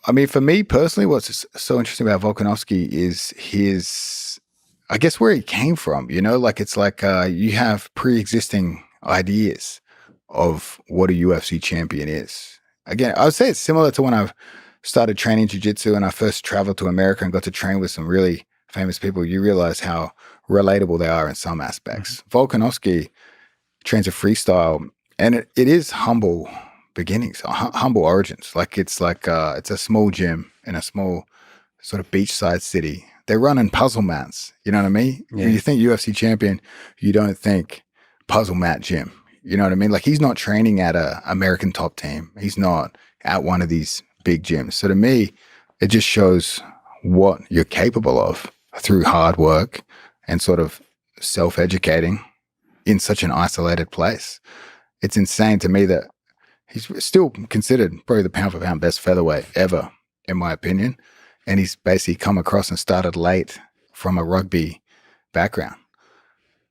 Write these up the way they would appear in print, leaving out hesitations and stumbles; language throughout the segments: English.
I mean, for me personally, what's so interesting about Volkanovski is I guess where he came from, like it's like you have pre-existing ideas of what a UFC champion is. Again, I would say it's similar to when I started training jiu-jitsu and I first traveled to America and got to train with some really famous people. You realize how relatable they are in some aspects. Volkanovski trains a freestyle, and it is humble beginnings, humble origins. Like it's a small gym in a small sort of beachside city. They're running puzzle mats. You know what I mean? Yeah. When you think UFC champion, you don't think puzzle mat gym. You know what I mean? Like he's not training at a American top team. He's not at one of these big gyms. So to me, it just shows what you're capable of through hard work and sort of self-educating in such an isolated place. It's insane to me that he's still considered probably the pound for pound best featherweight ever, in my opinion. And he's basically come across and started late from a rugby background.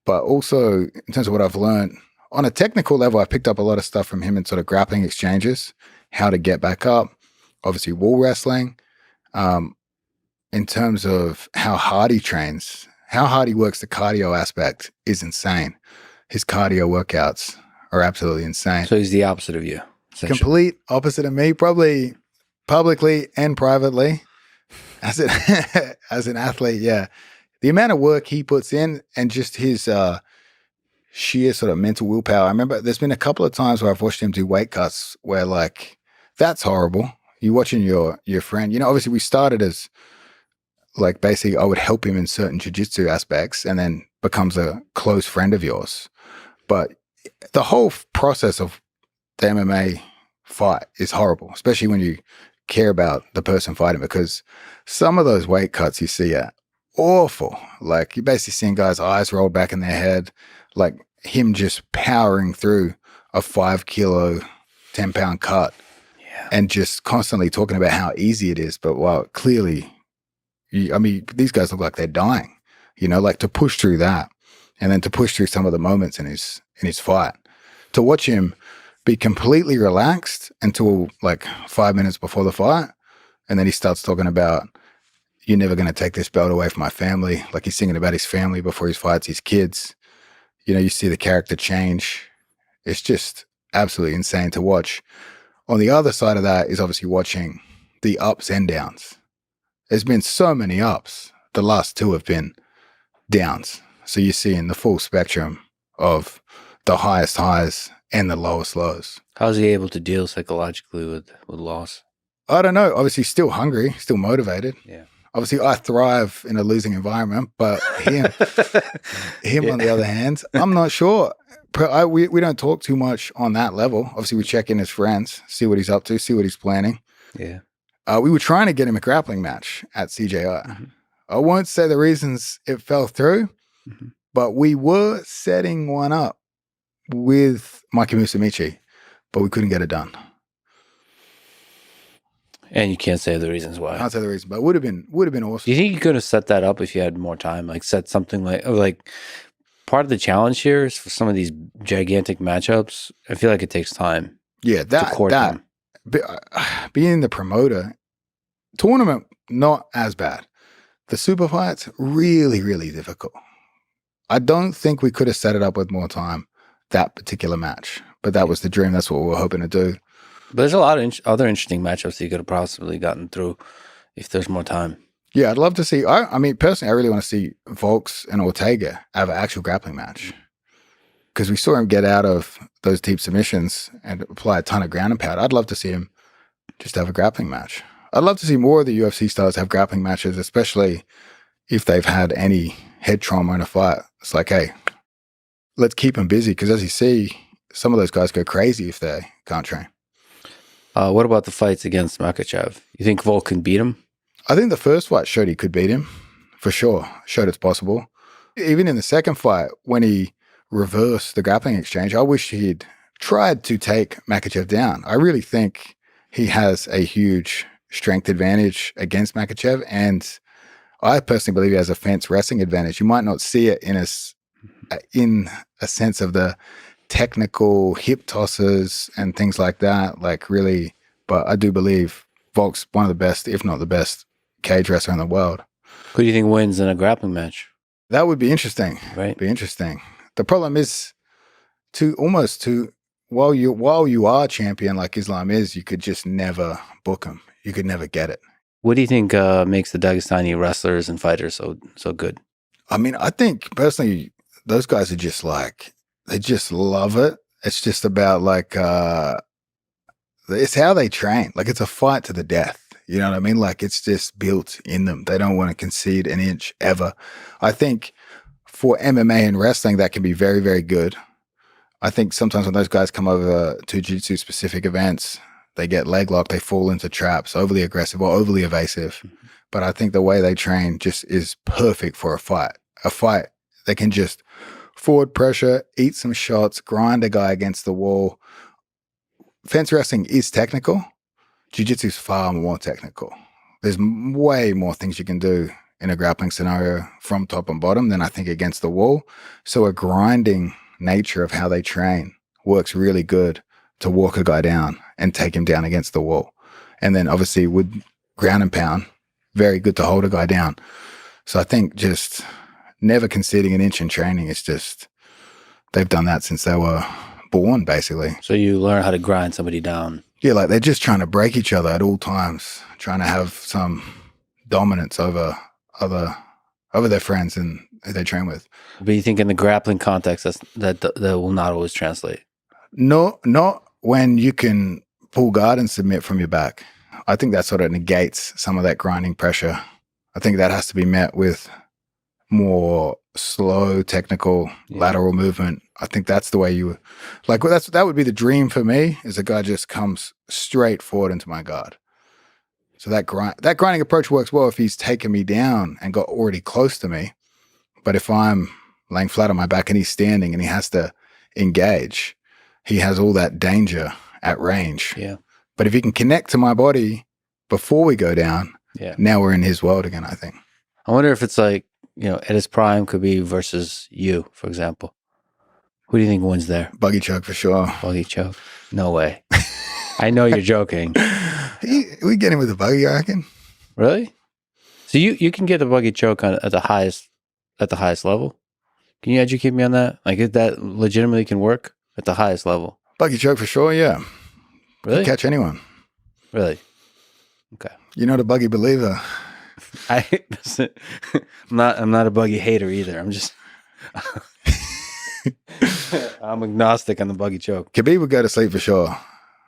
But also, in terms of what I've learned, on a technical level, I picked up a lot of stuff from him in sort of grappling exchanges, how to get back up, obviously wall wrestling. In terms of how hard he trains, how hard he works the cardio aspect is insane. His cardio workouts are absolutely insane. So he's the opposite of you. Complete opposite of me, probably publicly and privately. As an athlete, yeah. The amount of work he puts in and just his sheer sort of mental willpower. I remember there's been a couple of times where I've watched him do weight cuts where like, that's horrible. You're watching your friend. Obviously we started as like basically I would help him in certain jiu-jitsu aspects and then becomes a close friend of yours. But the whole process of the MMA fight is horrible, especially when you care about the person fighting, because some of those weight cuts you see are awful. Like you're basically seeing guys' eyes roll back in their head, like him just powering through a 5 kilo, 10 pound cut and just constantly talking about how easy it is. But while clearly, these guys look like they're dying, like to push through that and then to push through some of the moments in his fight, to watch him be completely relaxed until like 5 minutes before the fight. And then he starts talking about, you're never going to take this belt away from my family. Like he's singing about his family before he fights his kids. You see the character change. It's just absolutely insane to watch. On the other side of that is obviously watching the ups and downs. There's been so many ups. The last two have been downs. So you're seeing the full spectrum of the highest highs and the lowest lows. How's he able to deal psychologically with loss? I don't know. Obviously still hungry, still motivated. Yeah. Obviously I thrive in a losing environment, but him on the other hand, I'm not sure. We don't talk too much on that level. Obviously we check in as friends, see what he's up to, see what he's planning. Yeah. We were trying to get him a grappling match at CJI. Mm-hmm. I won't say the reasons it fell through, but we were setting one up with Mikey Musumeci, but we couldn't get it done. And you can't say the reasons why. I can't say the reason, but it would have been awesome. Do you think you could have set that up if you had more time? Like set something like part of the challenge here is for some of these gigantic matchups. I feel like it takes time. Yeah, that being the promoter, tournament not as bad. The super fights really, really difficult. I don't think we could have set it up with more time, that particular match, but that was the dream. That's what we were hoping to do. But there's a lot of other interesting matchups that you could have possibly gotten through if there's more time. Yeah, I'd love to see. I mean, personally, I really want to see Volks and Ortega have an actual grappling match, because we saw him get out of those deep submissions and apply a ton of ground and pound. I'd love to see him just have a grappling match. I'd love to see more of the UFC stars have grappling matches, especially if they've had any head trauma in a fight. It's like, hey, let's keep them busy, because as you see, some of those guys go crazy if they can't train. What about the fights against Makhachev? You think Volk can beat him? I think the first fight showed he could beat him, for sure. Showed it's possible. Even in the second fight, when he reversed the grappling exchange, I wish he'd tried to take Makhachev down. I really think he has a huge strength advantage against Makhachev, and I personally believe he has a fence wrestling advantage. You might not see it in a sense of the technical hip tosses and things like that, like really, but I do believe Volk's one of the best, if not the best, cage wrestler in the world. Who do you think wins in a grappling match? That would be interesting. Right. Be interesting. The problem is while you are champion like Islam is, you could just never book him. You could never get it. What do you think makes the Dagestani wrestlers and fighters so good? I mean, I think personally, those guys are just like, they just love it. It's just about like, it's how they train. Like it's a fight to the death. You know what I mean? Like it's just built in them. They don't want to concede an inch ever. I think for MMA and wrestling, that can be very, very good. I think sometimes when those guys come over to jiu-jitsu specific events, they get leg locked, they fall into traps, overly aggressive or overly evasive. But I think the way they train just is perfect for a fight. A fight, they can just forward pressure, eat some shots, grind a guy against the wall. Fence wrestling is technical. Jiu-jitsu is far more technical. There's way more things you can do in a grappling scenario from top and bottom than I think against the wall. So a grinding nature of how they train works really good to walk a guy down and take him down against the wall. And then obviously with ground and pound, very good to hold a guy down. So I think just never conceding an inch in training is just, they've done that since they were born, basically. So you learn how to grind somebody down. Yeah, like they're just trying to break each other at all times, trying to have some dominance over their friends and who they train with. But you think in the grappling context that will not always translate? No, not when you can pull guard and submit from your back. I think that sort of negates some of that grinding pressure. I think that has to be met with more slow, technical, lateral movement. I think that's the way you like. That would be the dream for me. Is a guy just comes straight forward into my guard. So that grinding approach works well if he's taken me down and got already close to me. But if I'm laying flat on my back and he's standing and he has to engage, he has all that danger at range. Yeah. But if he can connect to my body before we go down, now we're in his world again, I think. I wonder if it's like, at his prime, Khabib versus you, for example. Who do you think wins there? Buggy choke for sure. Buggy choke? No way. I know you're joking. We get him with a buggy, I reckon. Really? So you can get the buggy choke at the highest level? Can you educate me on that? Like, if that legitimately can work at the highest level? Buggy choke for sure, yeah. Really? Can catch anyone. Really? Okay. You're not a buggy believer. I'm not a buggy hater either. I'm just I'm agnostic on the buggy choke. Khabib would go to sleep for sure.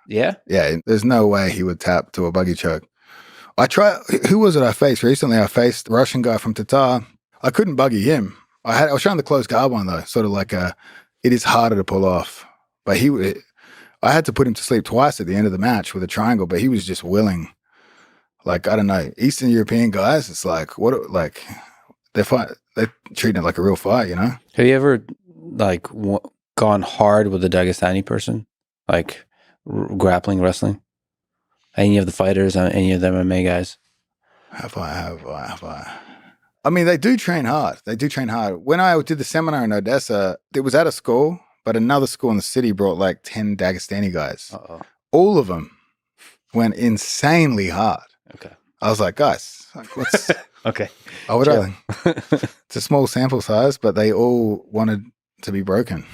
Yeah? Yeah, there's no way he would tap to a buggy choke. Who was it I faced recently? I faced a Russian guy from Tatar. I couldn't buggy him. I was trying the close guard one though, sort of like it is harder to pull off. But I had to put him to sleep twice at the end of the match with a triangle, but he was just willing. Like, I don't know, Eastern European guys, it's like, they're treating it like a real fight, Have you ever, like, gone hard with a Dagestani person? Like, grappling, wrestling? Any of the fighters, any of the MMA guys? Have I? I mean, they do train hard. When I did the seminar in Odessa, it was at a school, but another school in the city brought like 10 Dagestani guys. Uh-oh. All of them went insanely hard. Okay. I was like, guys, what's... Okay. It's a small sample size, but they all wanted to be broken.